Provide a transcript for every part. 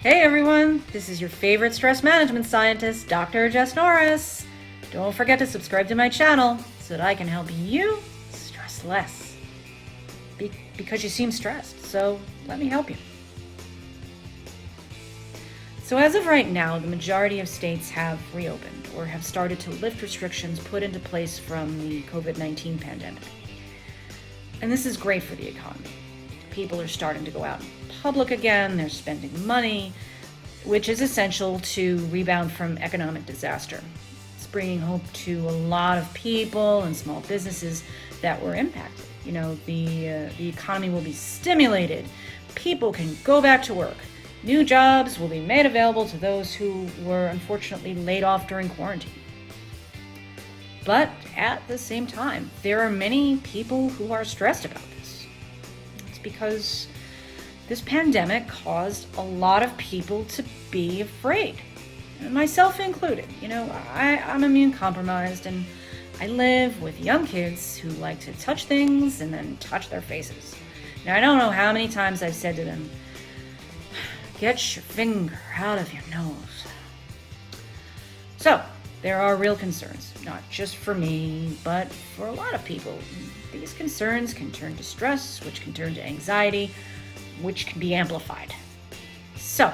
Hey everyone, this is your favorite stress management scientist, Dr. Jess Norris. Don't forget to subscribe to my channel so that I can help you stress less. Because you seem stressed, so let me help you. So as of right now, the majority of states have reopened or have started to lift restrictions put into place from the COVID-19 pandemic. And this is great for the economy. People are starting to go out in public again, they're spending money, which is essential to rebound from economic disaster. It's bringing hope to a lot of people and small businesses that were impacted. You know, the economy will be stimulated, people can go back to work, new jobs will be made available to those who were unfortunately laid off during quarantine. But at the same time, there are many people who are stressed about this. It's because this pandemic caused a lot of people to be afraid, and myself included. You know, I'm immune compromised, and I live with young kids who like to touch things and then touch their faces. Now, I don't know how many times I've said to them, get your finger out of your nose. So, there are real concerns, not just for me, but for a lot of people. These concerns can turn to stress, which can turn to anxiety, which can be amplified. So,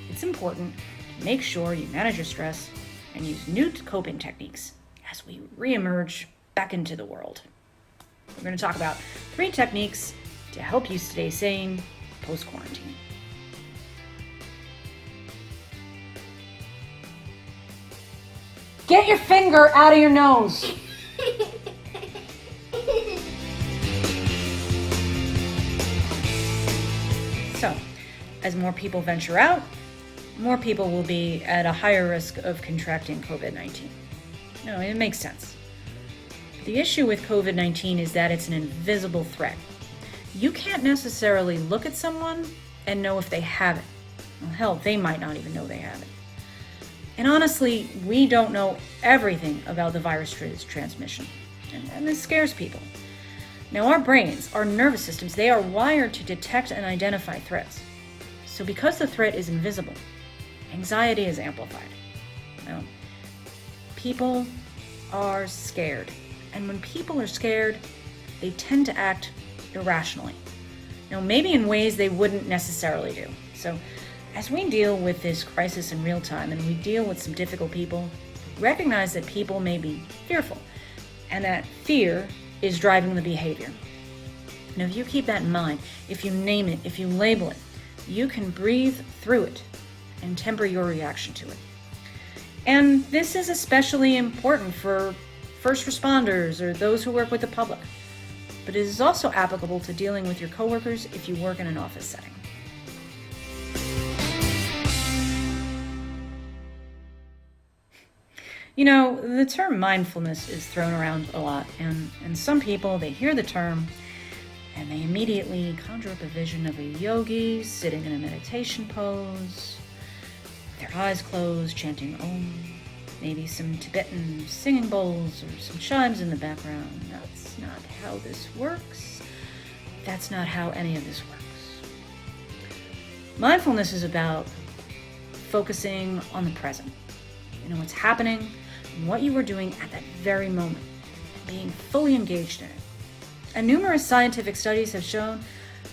it's important to make sure you manage your stress and use new coping techniques as we reemerge back into the world. We're going to talk about 3 techniques to help you stay sane post-quarantine. Get your finger out of your nose. So, as more people venture out, more people will be at a higher risk of contracting COVID-19. No, it makes sense. The issue with COVID-19 is that it's an invisible threat. You can't necessarily look at someone and know if they have it. Well, hell, they might not even know they have it. And honestly, we don't know everything about the virus transmission, and this scares people. Now, our brains, our nervous systems, they are wired to detect and identify threats. So because the threat is invisible, anxiety is amplified. Now, people are scared. And when people are scared, they tend to act irrationally. Now, maybe in ways they wouldn't necessarily do. So as we deal with this crisis in real time and we deal with some difficult people, recognize that people may be fearful and that fear is driving the behavior. Now, if you keep that in mind, if you name it, if you label it, you can breathe through it and temper your reaction to it. And this is especially important for first responders or those who work with the public. But it is also applicable to dealing with your coworkers if you work in an office setting. You know, the term mindfulness is thrown around a lot, and some people, they hear the term and they immediately conjure up a vision of a yogi sitting in a meditation pose, with their eyes closed, chanting Om, maybe some Tibetan singing bowls or some chimes in the background. That's not how this works. That's not how any of this works. Mindfulness is about focusing on the present. You know, what's happening and what you were doing at that very moment, and being fully engaged in it. And numerous scientific studies have shown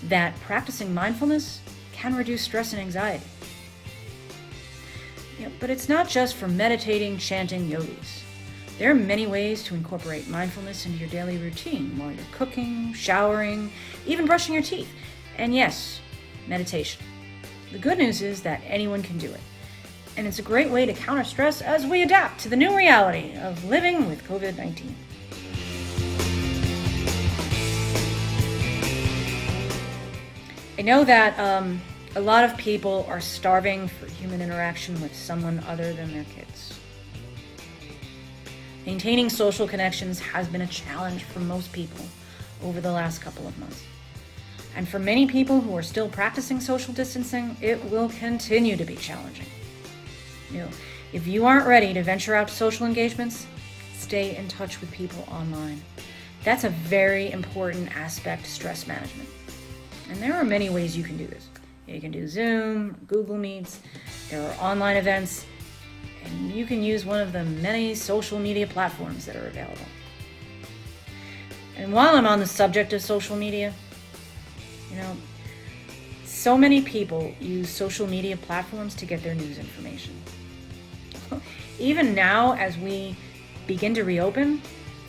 that practicing mindfulness can reduce stress and anxiety. But it's not just for meditating, chanting yogis. There are many ways to incorporate mindfulness into your daily routine while you're cooking, showering, even brushing your teeth. And yes, meditation. The good news is that anyone can do it. And it's a great way to counter stress as we adapt to the new reality of living with COVID-19. I know that a lot of people are starving for human interaction with someone other than their kids. Maintaining social connections has been a challenge for most people over the last couple of months. And for many people who are still practicing social distancing, it will continue to be challenging. You know, if you aren't ready to venture out to social engagements, stay in touch with people online. That's a very important aspect to stress management. And there are many ways you can do this. You can do Zoom, Google Meets, there are online events, and you can use one of the many social media platforms that are available. And while I'm on the subject of social media, so many people use social media platforms to get their news information. Even now, as we begin to reopen,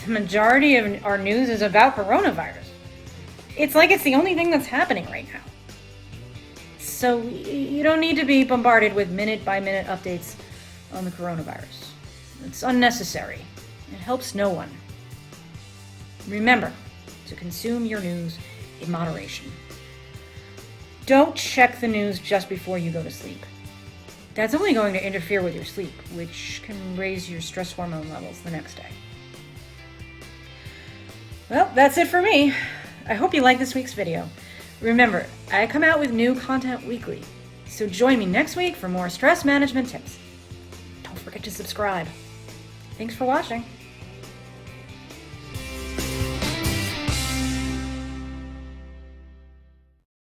the majority of our news is about coronavirus. It's like it's the only thing that's happening right now. So you don't need to be bombarded with minute-by-minute updates on the coronavirus. It's unnecessary. It helps no one. Remember to consume your news in moderation. Don't check the news just before you go to sleep. That's only going to interfere with your sleep, which can raise your stress hormone levels the next day. Well, that's it for me. I hope you liked this week's video. Remember, I come out with new content weekly, so join me next week for more stress management tips. Don't forget to subscribe. Thanks for watching.